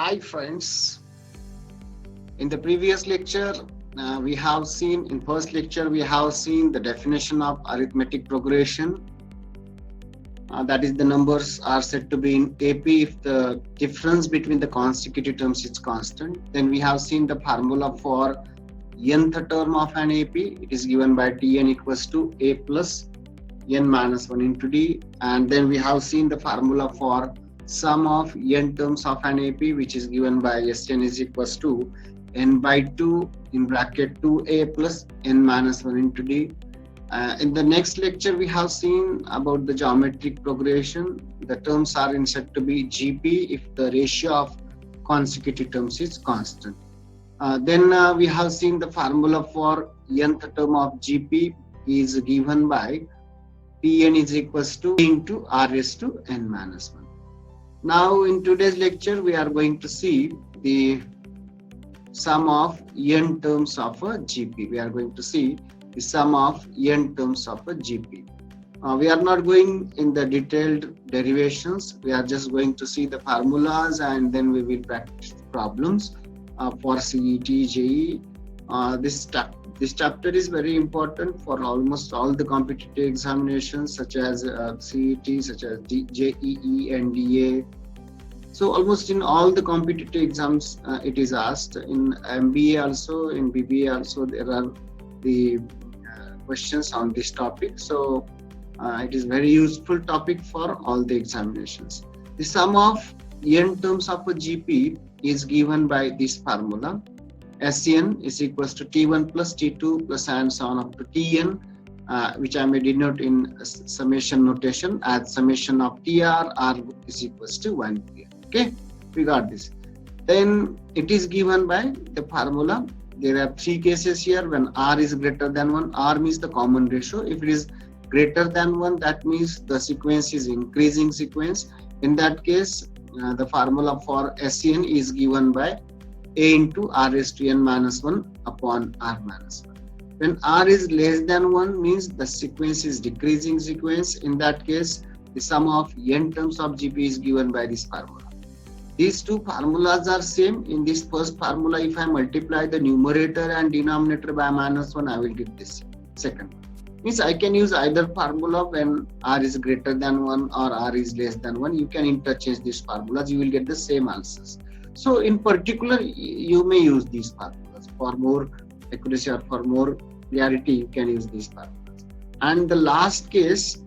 Hi friends, in the previous lecture we have seen, in first lecture we have seen the definition of arithmetic progression. That is, the numbers are said to be in AP if the difference between the consecutive terms is constant. Then we have seen the formula for nth term of an AP. It is given by Tn equals to A plus n minus 1 into D. And then we have seen the formula for sum of n terms of an AP, which is given by Sn is equals to n by 2 in bracket 2a plus n minus 1 into D. In the next lecture, we have seen about the geometric progression. The terms are said to be GP if the ratio of consecutive terms is constant. Then we have seen the formula for nth term of GP is given by Pn is equals to into r raised to n minus 1. Now in today's lecture, we are going to see the sum of n terms of a GP. We are going to see the sum of n terms of a GP. We are not going in the detailed derivations. We are just going to see the formulas and then we will practice problems for CET, JEE. This chapter is very important for almost all the competitive examinations such as CET, such as JEE and DA. So almost in all the competitive exams it is asked. In MBA also, in BBA also, there are the questions on this topic. So it is very useful topic for all the examinations. The sum of n terms of a GP is given by this formula. Sn is equals to T1 plus T2 plus and so on up to Tn, which I may denote in summation notation as summation of TR R is equals to 1 Tn. Okay, we got this. Then it is given by the formula. There are three cases here. When R is greater than 1, R means the common ratio. If it is greater than 1, that means the sequence is increasing sequence. In that case, the formula for Sn is given by A into R raised to n minus 1 upon R minus 1. When R is less than 1 means the sequence is decreasing sequence. In that case, the sum of n terms of GP is given by this formula. These two formulas are same. In this first formula, if I multiply the numerator and denominator by minus 1, I will get this second one. Means I can use either formula when R is greater than 1 or R is less than 1. You can interchange these formulas. You will get the same answers. So in particular, you may use these formulas. For more accuracy or for more clarity, you can use these formulas. And the last case,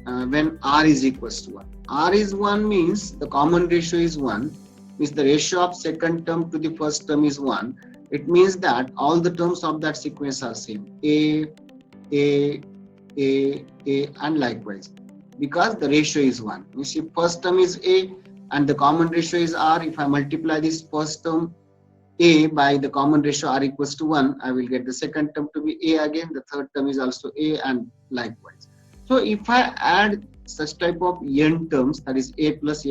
when R is equals to 1. R is 1 means the common ratio is 1. Means the ratio of second term to the first term is 1. It means that all the terms of that sequence are same. A, and likewise. Because the ratio is 1. You see, first term is A and the common ratio is R. If I multiply this first term A by the common ratio R equals to 1, I will get the second term to be A again. The third term is also A and likewise. So if I add such type of n terms, that is A plus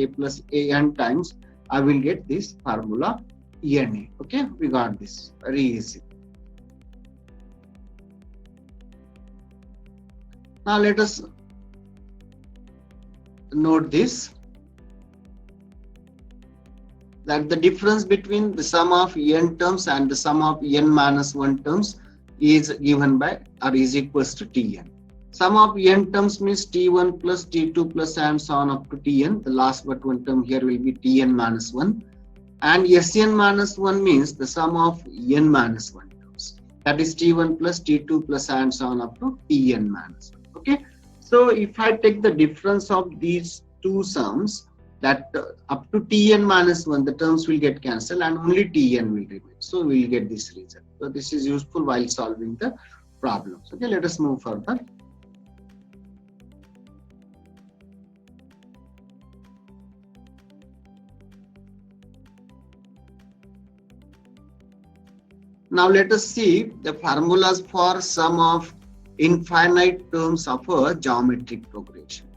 an times, I will get this formula NA. Okay, we got this. Very easy. Now let us note this, that the difference between the sum of n terms and the sum of n minus 1 terms is given by or is equals to Tn. Sum of n terms means T1 plus T2 plus and so on up to Tn. The last but one term here will be Tn minus 1. And Sn minus 1 means the sum of n minus 1 terms. That is T1 plus T2 plus and so on up to Tn minus 1. Okay. So if I take the difference of these two sums, that up to Tn minus 1, the terms will get cancelled and only Tn will remain. So we will get this result. So this is useful while solving the problems. Okay, let us move further. Now let us see the formulas for sum of infinite terms of a geometric progression.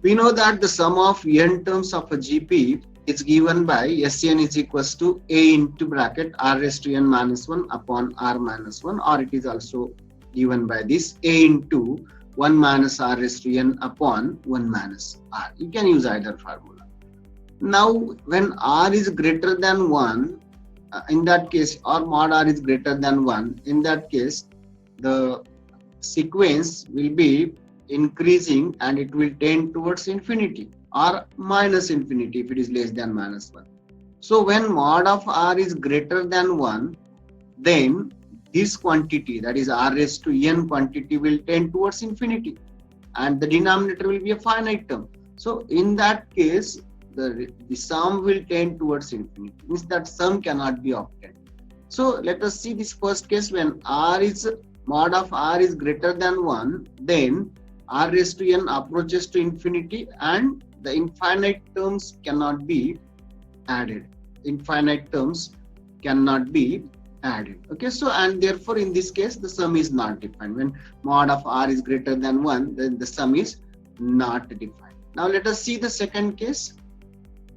We know that the sum of n terms of a GP is given by Sn is equals to A into bracket R raised to n minus 1 upon R minus 1, or it is also given by this A into 1 minus R raised to n upon 1 minus R. You can use either formula. Now, when r is greater than 1, in that case, or mod r is greater than 1, in that case, the sequence will be increasing and it will tend towards infinity or minus infinity if it is less than minus 1. So when mod of r is greater than 1, then this quantity, that is r raised to n quantity, will tend towards infinity and the denominator will be a finite term. So in that case, the sum will tend towards infinity, means that sum cannot be obtained. So let us see this first case. When mod of r is greater than 1, then r raised to n approaches to infinity and the infinite terms cannot be added. Infinite terms cannot be added. Okay, so and therefore in this case the sum is not defined. When mod of r is greater than 1, then the sum is not defined. Now let us see the second case.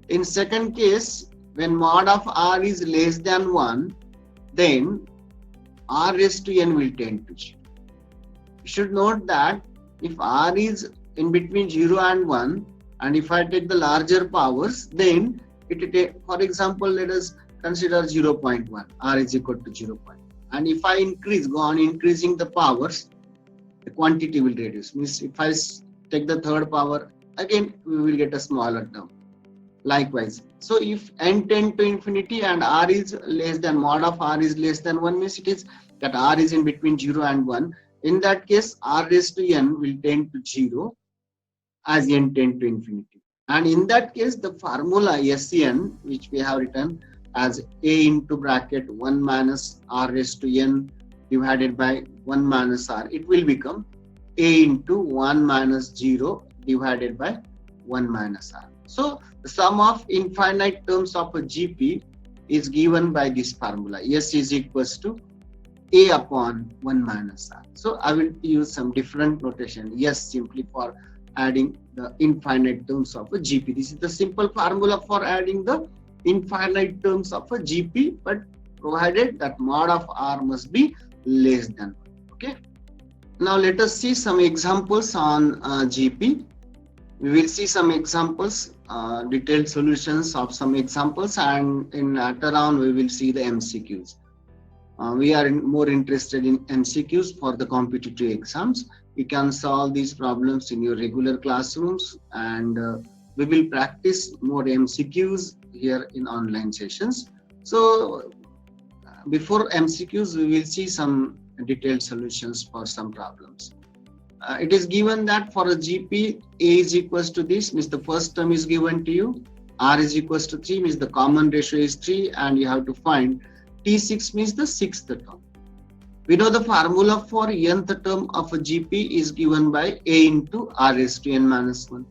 In second case, when mod of r is less than 1, then r raised to n will tend to 0. You should note that if r is in between 0 and 1, and if I take the larger powers, then for example, let us consider 0.1, r is equal to 0. And if I go on increasing the powers, the quantity will reduce. Means if I take the third power, again we will get a smaller term. Likewise, so if n tend to infinity and r is less than, mod of r is less than 1, means it is that r is in between 0 and 1. In that case, r raised to n will tend to 0 as n tend to infinity. And in that case, the formula Sen, which we have written as a into bracket 1 minus r raised to n divided by 1 minus r, it will become a into 1 minus 0 divided by 1 minus r. So the sum of infinite terms of a GP is given by this formula. S is equals to a upon 1 minus r. So I will use some different notation. S simply for adding the infinite terms of a GP. This is the simple formula for adding the infinite terms of a GP, but provided that mod of r must be less than 1. Okay. Now let us see some examples on GP. We will see some examples, detailed solutions of some examples, and in later on we will see the MCQs. We are more interested in MCQs for the competitive exams. You can solve these problems in your regular classrooms, and we will practice more MCQs here in online sessions. So before MCQs, we will see some detailed solutions for some problems. It is given that for a GP, A is equals to this, means the first term is given to you, R is equals to 3, means the common ratio is 3, and you have to find T6 means the sixth term. We know the formula for nth term of a GP is given by A into R raised to n minus 1.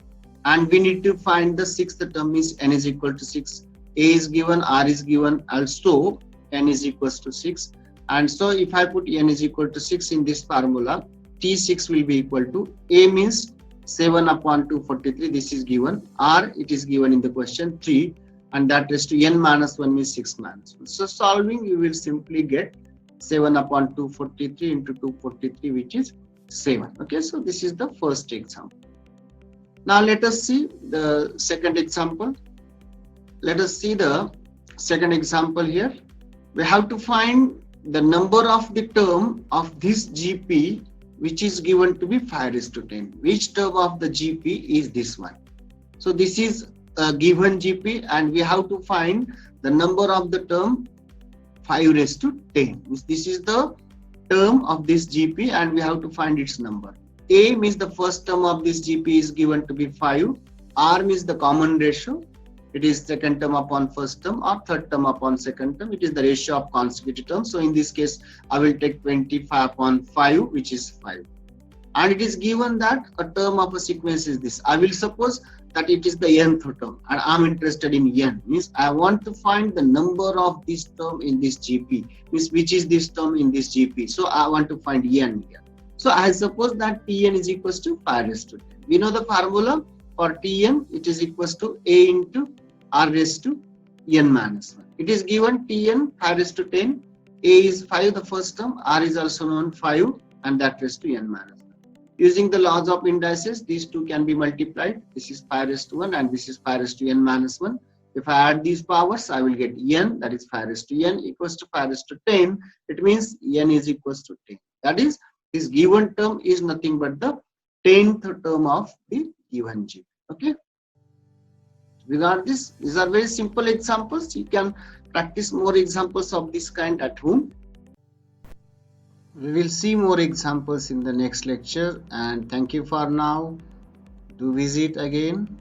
And we need to find the sixth term, means n is equal to 6. A is given, R is given, also n is equals to 6. And so if I put n is equal to 6 in this formula, T6 will be equal to A means 7 upon 243, this is given, R it is given in the question 3, and that raised to n minus 1 means 6 minus 1. So solving, you will simply get 7 upon 243 into 243, which is 7. Okay, so this is the first example. Now let us see the second example. Let us see the second example here. We have to find the number of the term of this GP, which is given to be 5 raised to 10. Which term of the GP is this one? So this is a given GP, and we have to find the number of the term 5 raised to 10. This is the term of this GP, and we have to find its number. A means the first term of this GP is given to be 5. R means the common ratio. It is second term upon first term or third term upon second term. It is the ratio of consecutive terms. So in this case, I will take 25 upon 5, which is 5. And it is given that a term of a sequence is this. I will suppose that it is the nth term, and I'm interested in n. Means I want to find the number of this term in this GP. Means which is this term in this GP. So I want to find n here. So I suppose that Tn is equals to 5 raised to 10. We know the formula for Tn, it is equals to A into R raised to n minus 1. It is given Tn 5 raised to 10. A is 5, the first term. R is also known 5, and that raised to n minus 1. Using the laws of indices, these two can be multiplied. This is pi raised to 1 and this is pi raised to n minus 1. If I add these powers, I will get n, that is pi raised to n equals to pi raised to 10. It means n is equals to 10. That is, this given term is nothing but the 10th term of the given GB. Okay. Regard this, these are very simple examples. You can practice more examples of this kind at home. We will see more examples in the next lecture, and thank you for now. Do visit again.